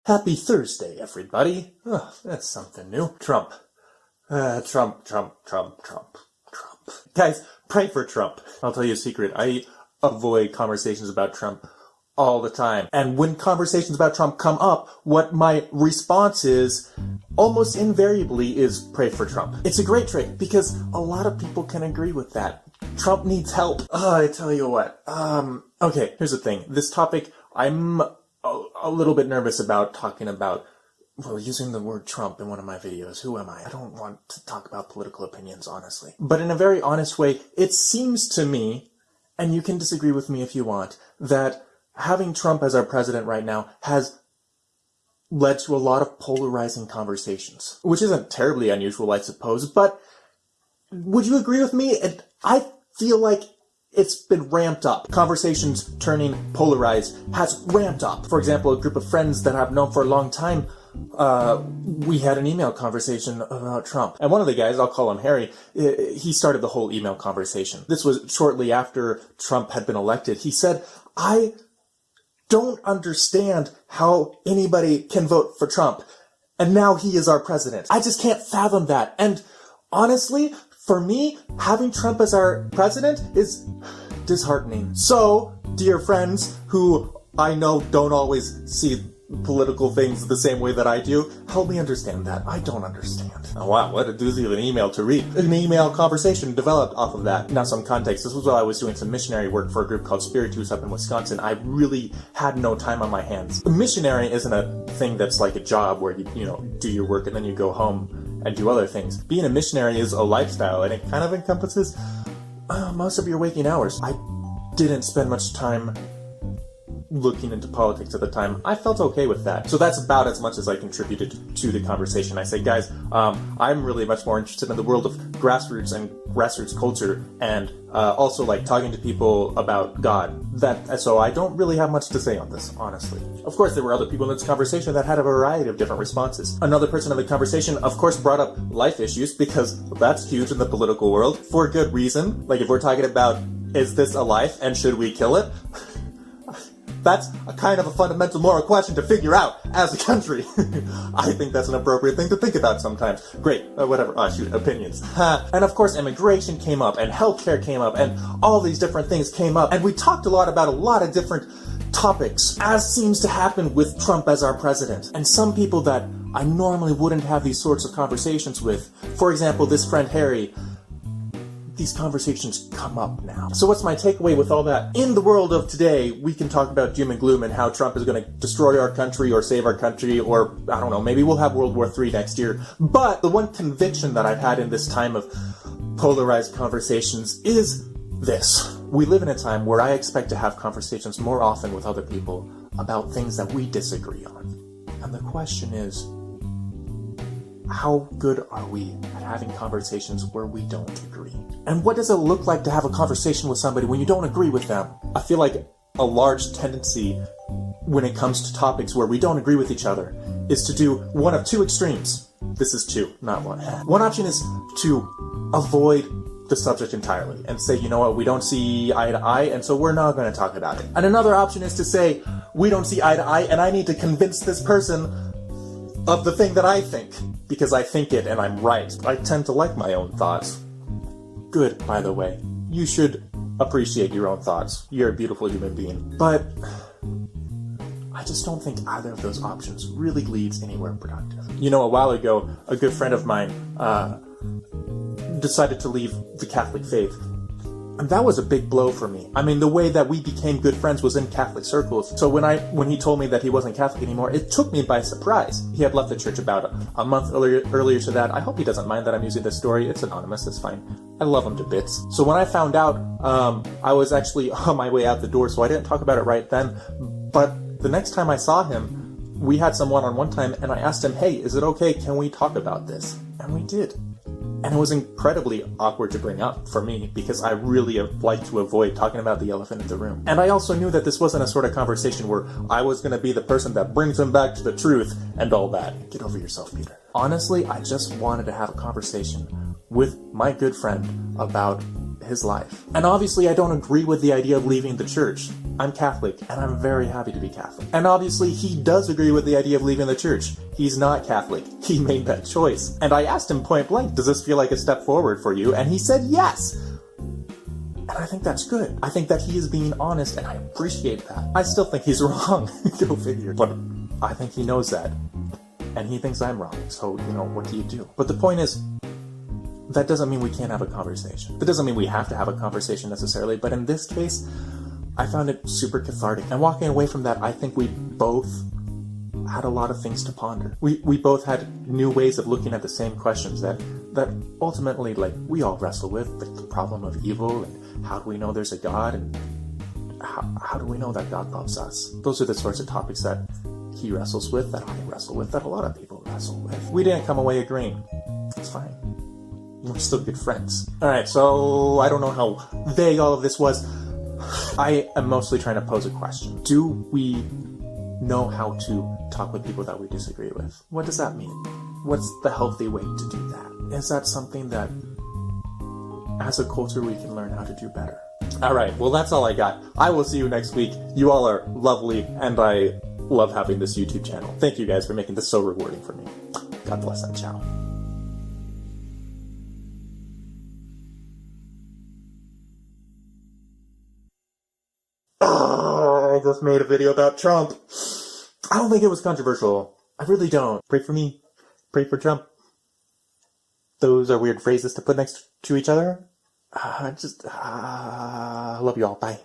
Happy Thursday, everybody. Oh, that's something new. Trump. Trump. Guys, pray for Trump. I'll tell you a secret. I avoid conversations about Trump all the time. And when conversations about Trump come up, what my response is, almost invariably, is pray for Trump. It's a great trick because a lot of people can agree with that. Trump needs help. I tell you what. Okay, here's the thing. This topic, I'm a little bit nervous about talking about, well, using the word Trump in one of my videos. Who am I? I don't want to talk about political opinions, honestly. But in a very honest way, it seems to me, and you can disagree with me if you want, that having Trump as our president right now has led to a lot of polarizing conversations, which isn't terribly unusual, I suppose, but would you agree with me? I feel like it's been ramped up. Conversations turning polarized has ramped up. For example, a group of friends that I've known for a long time, we had an email conversation about Trump. And one of the guys, I'll call him Harry, he started the whole email conversation. This was shortly after Trump had been elected. He said, I don't understand how anybody can vote for Trump. And now he is our president. I just can't fathom that. And honestly, for me, having Trump as our president is disheartening. So, dear friends who I know don't always see political things the same way that I do, help me understand that. I don't understand. Oh wow, what a doozy of an email to read. An email conversation developed off of that. Now some context, this was while I was doing some missionary work for a group called Spiritus up in Wisconsin. I really had no time on my hands. A missionary isn't a thing that's like a job where you do your work and then you go home and do other things. Being a missionary is a lifestyle, and it kind of encompasses most of your waking hours. I didn't spend much time looking into politics at the time. I felt okay with that. So that's about as much as I contributed to the conversation. I say, guys, I'm really much more interested in the world of grassroots and grassroots culture, and also like talking to people about God. So I don't really have much to say on this, honestly. Of course, there were other people in this conversation that had a variety of different responses. Another person in the conversation, of course, brought up life issues, because that's huge in the political world, for a good reason. Like, if we're talking about, is this a life and should we kill it? That's a kind of a fundamental moral question to figure out as a country. I think that's an appropriate thing to think about sometimes. Great, whatever, opinions. And of course, immigration came up, and healthcare came up, and all these different things came up. And we talked a lot about a lot of different topics, as seems to happen with Trump as our president. And some people that I normally wouldn't have these sorts of conversations with, for example, this friend Harry, these conversations come up now. So what's my takeaway with all that? In the world of today, we can talk about doom and gloom and how Trump is going to destroy our country or save our country, or, I don't know, maybe we'll have World War III next year. But the one conviction that I've had in this time of polarized conversations is this. We live in a time where I expect to have conversations more often with other people about things that we disagree on. And the question is, how good are we at having conversations where we don't agree? And what does it look like to have a conversation with somebody when you don't agree with them? I feel like a large tendency when it comes to topics where we don't agree with each other is to do one of two extremes. This is two, not one. One option is to avoid the subject entirely and say, you know what, we don't see eye to eye, and so we're not going to talk about it. And another option is to say, we don't see eye to eye, and I need to convince this person of the thing that I think, because I think it and I'm right. I tend to like my own thoughts. Good, by the way. You should appreciate your own thoughts. You're a beautiful human being. But I just don't think either of those options really leads anywhere productive. You know, a while ago, a good friend of mine decided to leave the Catholic faith. And that was a big blow for me. I mean, the way that we became good friends was in Catholic circles. So when he told me that he wasn't Catholic anymore, it took me by surprise. He had left the church about a month earlier to that. I hope he doesn't mind that I'm using this story. It's anonymous, it's fine. I love him to bits. So when I found out, I was actually on my way out the door, so I didn't talk about it right then. But the next time I saw him, we had some one-on-one time, and I asked him, hey, is it okay? Can we talk about this? And we did. And it was incredibly awkward to bring up for me, because I really like to avoid talking about the elephant in the room. And I also knew that this wasn't a sort of conversation where I was going to be the person that brings him back to the truth and all that. Get over yourself, Peter. Honestly, I just wanted to have a conversation with my good friend about his life. And obviously I don't agree with the idea of leaving the church. I'm Catholic, and I'm very happy to be Catholic. And obviously he does agree with the idea of leaving the church. He's not Catholic. He made that choice. And I asked him point blank, does this feel like a step forward for you? And he said yes. And I think that's good. I think that he is being honest, and I appreciate that. I still think he's wrong. Go figure. But I think he knows that. And he thinks I'm wrong. So, what do you do? But the point is, that doesn't mean we can't have a conversation. That doesn't mean we have to have a conversation necessarily. But in this case, I found it super cathartic. And walking away from that, I think we both had a lot of things to ponder. We both had new ways of looking at the same questions that ultimately, we all wrestle with, like the problem of evil, and how do we know there's a God, and how do we know that God loves us? Those are the sorts of topics that he wrestles with, that I wrestle with, that a lot of people wrestle with. We didn't come away agreeing. It's fine. We're still good friends. Alright, so I don't know how vague all of this was. I am mostly trying to pose a question. Do we know how to talk with people that we disagree with? What does that mean? What's the healthy way to do that? Is that something that, as a culture, we can learn how to do better? Alright, well that's all I got. I will see you next week. You all are lovely, and I love having this YouTube channel. Thank you guys for making this so rewarding for me. God bless and ciao. I just made a video about Trump. I don't think it was controversial. I really don't. Pray for me. Pray for Trump. Those are weird phrases to put next to each other. I love you all. Bye.